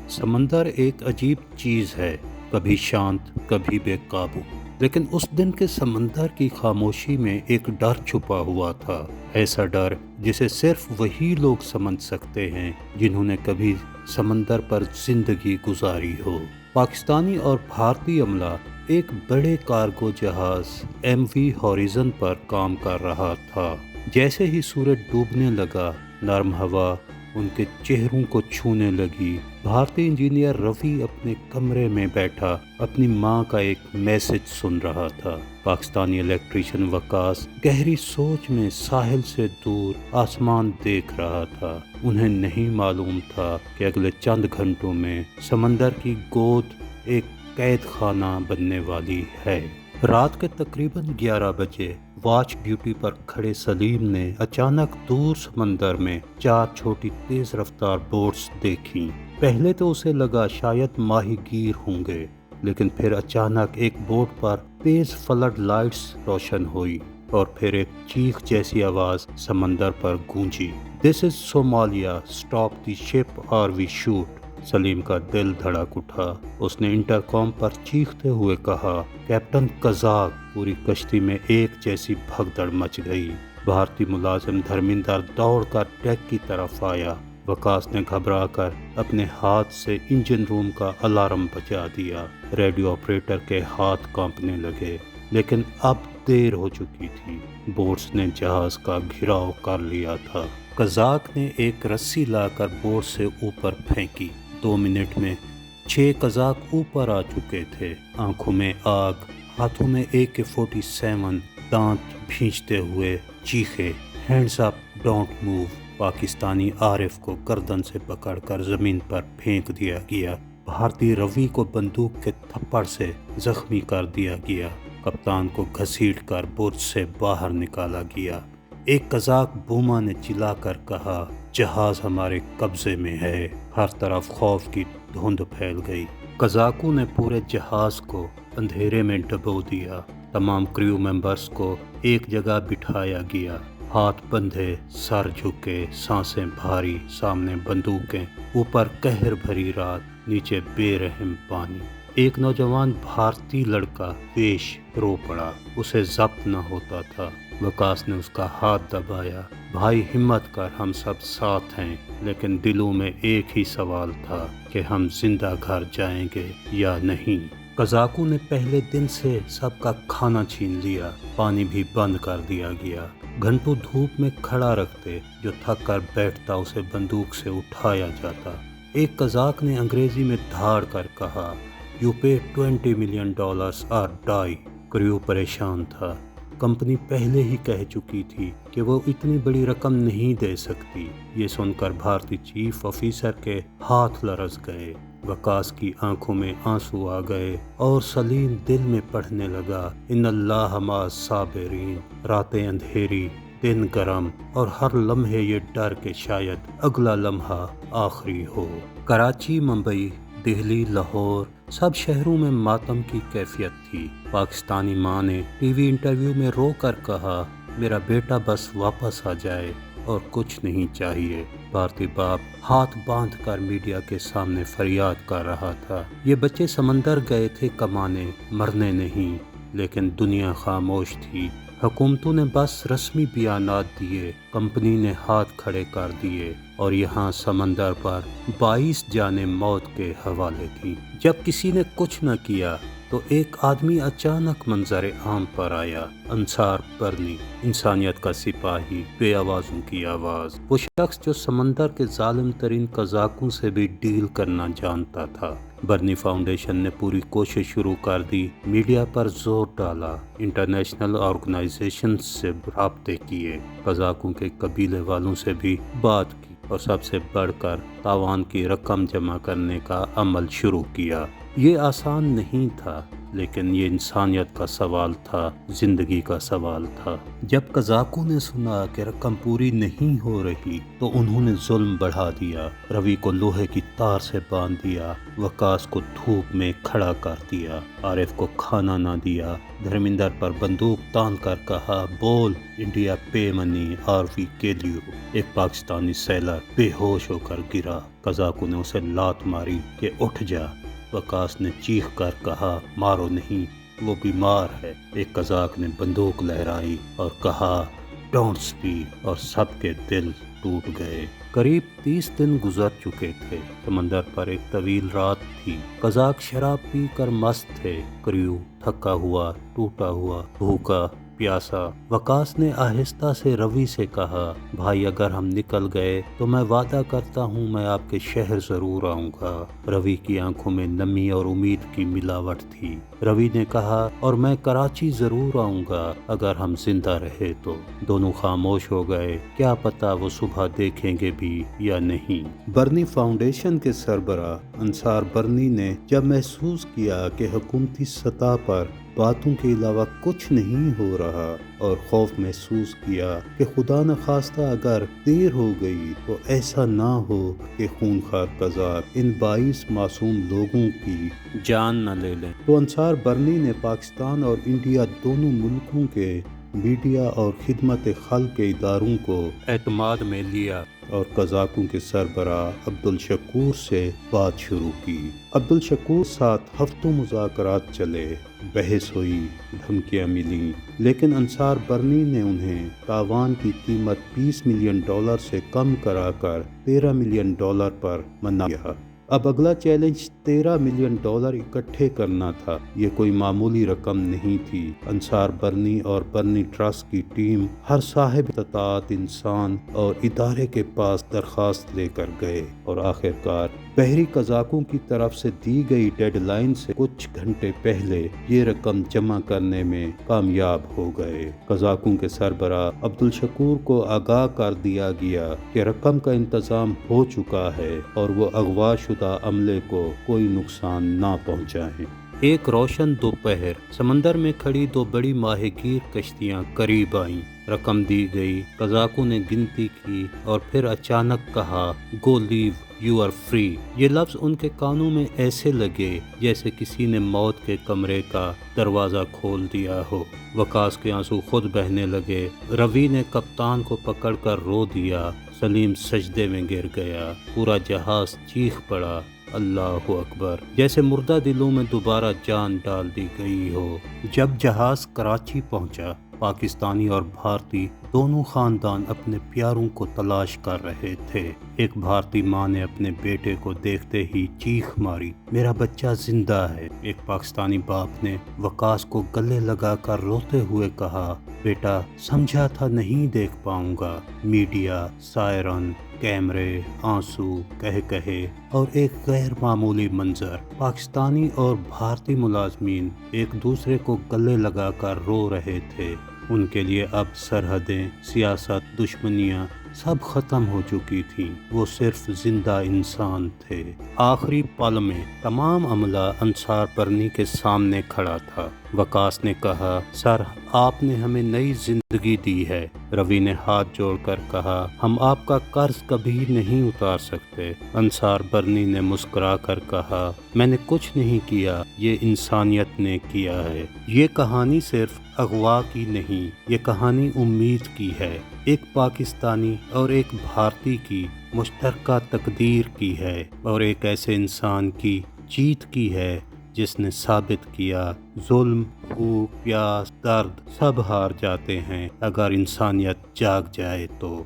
سمندر ایک عجیب چیز ہے، کبھی شانت کبھی بے قابو۔ لیکن اس دن کے سمندر کی خاموشی میں ایک ڈر چھپا ہوا تھا، ایسا ڈر جسے صرف وہی لوگ سمجھ سکتے ہیں جنہوں نے کبھی سمندر پر زندگی گزاری ہو۔ پاکستانی اور بھارتی عملہ ایک بڑے کارگو جہاز ایم وی ہوریزن پر کام کر رہا تھا۔ جیسے ہی سورج ڈوبنے لگا، نرم ہوا ان کے چہروں کو چھونے لگی۔ بھارتی انجینئر روی اپنے کمرے میں بیٹھا اپنی ماں کا ایک میسج سن رہا تھا۔ پاکستانی الیکٹریشین وکاس گہری سوچ میں ساحل سے دور آسمان دیکھ رہا تھا۔ انہیں نہیں معلوم تھا کہ اگلے چند گھنٹوں میں سمندر کی گود ایک قید خانہ بننے والی ہے۔ رات کے تقریباً 11 بجے واچ ڈیوٹی پر کھڑے سلیم نے اچانک دور سمندر میں 4 چھوٹی تیز رفتار بوٹس دیکھیں۔ پہلے تو اسے لگا شاید ماہی گیر ہوں گے، لیکن پھر اچانک ایک بوٹ پر تیز فلڈ لائٹس روشن ہوئی اور پھر ایک چیخ جیسی آواز سمندر پر گونجی۔ "دس از صومالیہ، اسٹاپ دی شپ اور وی شوٹ"۔ سلیم کا دل دھڑک اٹھا۔ اس نے انٹرکام پر چیختے ہوئے کہا، "کیپٹن قزاق"۔ پوری کشتی میں ایک جیسی بھگدڑ مچ گئی۔ بھارتی ملازم دھرمیندر دوڑ کر ڈیک کی طرف آیا۔ وکاس نے گھبرا کر اپنے ہاتھ سے انجن روم کا الارم بجا دیا۔ ریڈیو آپریٹر کے ہاتھ کانپنے لگے، لیکن اب دیر ہو چکی تھی۔ بوٹس نے جہاز کا گھیراؤ کر لیا تھا۔ قزاق نے ایک رسی لا کر بوٹ سے اوپر پھینکی۔ 2 منٹ میں 6 قزاق اوپر آ چکے تھے، آنکھوں میں آگ، ہاتھوں میں AK-47، دانت بھینچتے ہوئے چیخے، "hands up, don't move". Pakistani Arif کو گردن سے پکڑ کر زمین پر پھینک دیا گیا۔ بھارتی روی کو بندوق کے تھپڑ سے زخمی کر دیا گیا۔ کپتان کو گھسیٹ کر برج سے باہر نکالا گیا۔ ایک قزاق بوما نے چلا کر کہا، "جہاز ہمارے قبضے میں ہے"۔ ہر طرف خوف کی دھند پھیل گئی۔ قزاقوں نے پورے جہاز کو اندھیرے میں ڈبو دیا۔ تمام کریو ممبرز کو ایک جگہ بٹھایا گیا، ہاتھ بندھے، سر جھکے، سانسیں بھاری، سامنے بندوقیں، اوپر قہر بھری رات، نیچے بے رحم پانی۔ ایک نوجوان بھارتی لڑکا ویش رو پڑا، اسے ضبط نہ ہوتا تھا۔ وکاس نے اس کا ہاتھ دبایا، "بھائی ہمت کر، ہم سب ساتھ ہیں"۔ لیکن دلوں میں ایک ہی سوال تھا کہ ہم زندہ گھر جائیں گے یا نہیں۔ قزاقوں نے پہلے دن سے سب کا کھانا چھین لیا، پانی بھی بند کر دیا گیا۔ گھنٹوں دھوپ میں کھڑا رکھتے، جو تھک کر بیٹھتا اسے بندوق سے اٹھایا جاتا۔ ایک قزاق نے انگریزی میں دھاڑ کر کہا، "You pay $20 million or die"۔ کریو پریشان تھا۔ کمپنی پہلے ہی کہہ چکی تھی کہ وہ اتنی بڑی رقم نہیں دے سکتی۔ یہ سن کر بھارتی چیف آفیسر کے ہاتھ لرز گئے۔ وکاس کی آنکھوں میں آنسو آ گئے اور سلیم دل میں پڑھنے لگا، "ان اللہ مع الصابرین"۔ راتیں اندھیری، دن گرم، اور ہر لمحے یہ ڈر کہ شاید اگلا لمحہ آخری ہو۔ کراچی، ممبئی، دہلی، لاہور، سب شہروں میں ماتم کی کیفیت تھی۔ پاکستانی ماں نے ٹی وی انٹرویو میں رو کر کہا، "میرا بیٹا بس واپس آ جائے اور کچھ نہیں چاہیے"۔ بھارتی باپ ہاتھ باندھ کر میڈیا کے سامنے فریاد کر رہا تھا، "یہ بچے سمندر گئے تھے کمانے، مرنے نہیں"۔ لیکن دنیا خاموش تھی۔ حکومتوں نے بس رسمی بیانات دیے، کمپنی نے ہاتھ کھڑے کر دیے، اور یہاں سمندر پر 22 جانیں موت کے حوالے تھیں۔ جب کسی نے کچھ نہ کیا تو ایک آدمی اچانک منظر عام پر آیا، انصار برنی، انسانیت کا سپاہی، بے آوازوں کی آواز۔ وہ شخص جو سمندر کے ظالم ترین قزاقوں سے بھی ڈیل کرنا جانتا تھا۔ برنی فاؤنڈیشن نے پوری کوشش شروع کر دی، میڈیا پر زور ڈالا، انٹرنیشنل آرگنائزیشنز سے رابطے کیے، قزاقوں کے قبیلے والوں سے بھی بات کی، اور سب سے بڑھ کر تاوان کی رقم جمع کرنے کا عمل شروع کیا۔ یہ آسان نہیں تھا، لیکن یہ انسانیت کا سوال تھا، زندگی کا سوال تھا۔ جب قزاقوں نے سنا کہ رقم پوری نہیں ہو رہی تو انہوں نے ظلم بڑھا دیا، روی کو لوہے کی تار سے باندھ دیا، وقاص کو دھوپ میں کھڑا کر دیا، عارف کو کھانا نہ دیا، دھرمیندر پر بندوق تان کر کہا بول انڈیا پے منی اور وی کل یو۔ ایک پاکستانی سیلر بے ہوش ہو کر گرا، قزاقوں نے اسے لات ماری کہ اٹھ جا، وقاص نے چیخ کر کہا مارو نہیں، وہ بیمار ہے۔ ایک قزاق نے بندوق لہرائی اور کہا ڈونٹ اسپیک، اور سب کے دل ٹوٹ گئے۔ قریب 30 دن گزر چکے تھے، سمندر پر ایک طویل رات تھی، قزاق شراب پی کر مست تھے، کریو تھکا ہوا، ٹوٹا ہوا، بھوکا پیاسا۔ وقاص نے آہستہ سے روی سے کہا بھائی اگر ہم نکل گئے تو میں وعدہ کرتا ہوں میں آپ کے شہر ضرور آؤں گا۔ روی کی آنکھوں میں نمی اور امید کی ملاوٹ تھی۔ روی نے کہا اور میں کراچی ضرور آؤں گا اگر ہم زندہ رہے تو۔ دونوں خاموش ہو گئے، کیا پتا وہ صبح دیکھیں گے بھی یا نہیں۔ برنی فاؤنڈیشن کے سربراہ انصار برنی نے جب محسوس کیا کہ حکومتی سطح پر باتوں کے علاوہ کچھ نہیں ہو رہا اور خوف محسوس کیا کہ خدا نخواستہ اگر دیر ہو گئی تو ایسا نہ ہو کہ خونخوار قزاق ان 22 معصوم لوگوں کی جان نہ لے لیں، تو انصار برنی نے پاکستان اور انڈیا دونوں ملکوں کے میڈیا اور خدمت خلق کے اداروں کو اعتماد میں لیا اور قزاقوں کے سربراہ عبدالشکور سے بات شروع کی۔ عبدالشکور ساتھ ہفتوں مذاکرات چلے، بحث ہوئی، دھمکیاں ملیں، لیکن انصار برنی نے انہیں تاوان کی قیمت $20 ملین سے کم کرا کر $13 ملین پر منا لیا۔ اب اگلا چیلنج $13 ملین اکٹھے کرنا تھا۔ یہ کوئی معمولی رقم نہیں تھی۔ انصار برنی اور برنی ٹرسٹ کی ٹیم ہر صاحب استطاعت انسان اور ادارے کے پاس درخواست لے کر گئے اور آخرکار بحری قزاقوں کی طرف سے دی گئی ڈیڈ لائن سے کچھ گھنٹے پہلے یہ رقم جمع کرنے میں کامیاب ہو گئے۔ قزاقوں کے سربراہ عبدالشکور کو آگاہ کر دیا گیا کہ رقم کا انتظام ہو چکا ہے اور وہ اغوا شدہ عملے کو کوئی نقصان نہ پہنچائیں۔ ایک روشن دوپہر سمندر میں کھڑی 2 بڑی ماہی گیر کشتیاں قریب آئیں، رقم دی گئی، قزاقوں نے گنتی کی اور پھر اچانک کہا گو لیو یو آر فری۔ یہ لفظ ان کے کانوں میں ایسے لگے جیسے کسی نے موت کے کمرے کا دروازہ کھول دیا ہو۔ وقاص کے آنسو خود بہنے لگے، روی نے کپتان کو پکڑ کر رو دیا، سلیم سجدے میں گر گیا، پورا جہاز چیخ پڑا اللہ اکبر، جیسے مردہ دلوں میں دوبارہ جان ڈال دی گئی ہو۔ جب جہاز کراچی پہنچا، پاکستانی اور بھارتی دونوں خاندان اپنے پیاروں کو تلاش کر رہے تھے۔ ایک بھارتی ماں نے اپنے بیٹے کو دیکھتے ہی چیخ ماری میرا بچہ زندہ ہے۔ ایک پاکستانی باپ نے وقاص کو گلے لگا کر روتے ہوئے کہا بیٹا سمجھا تھا نہیں دیکھ پاؤں گا۔ میڈیا، سائرن، کیمرے، آنسو، کہے اور ایک غیر معمولی منظر، پاکستانی اور بھارتی ملازمین ایک دوسرے کو گلے لگا کر رو رہے تھے۔ ان کے لیے اب سرحدیں، سیاست، دشمنیاں سب ختم ہو چکی تھیں، وہ صرف زندہ انسان تھے۔ آخری پل میں تمام عملہ انصار برنی کے سامنے کھڑا تھا۔ وقاص نے کہا سر آپ نے ہمیں نئی زندگی دی ہے۔ روی نے ہاتھ جوڑ کر کہا ہم آپ کا قرض کبھی نہیں اتار سکتے۔ انصار برنی نے مسکرا کر کہا میں نے کچھ نہیں کیا، یہ انسانیت نے کیا ہے۔ یہ کہانی صرف اغوا کی نہیں، یہ کہانی امید کی ہے، ایک پاکستانی اور ایک بھارتی کی مشترکہ تقدیر کی ہے، اور ایک ایسے انسان کی جیت کی ہے جس نے ثابت کیا ظلم، بھوک، پیاس، درد سب ہار جاتے ہیں اگر انسانیت جاگ جائے تو۔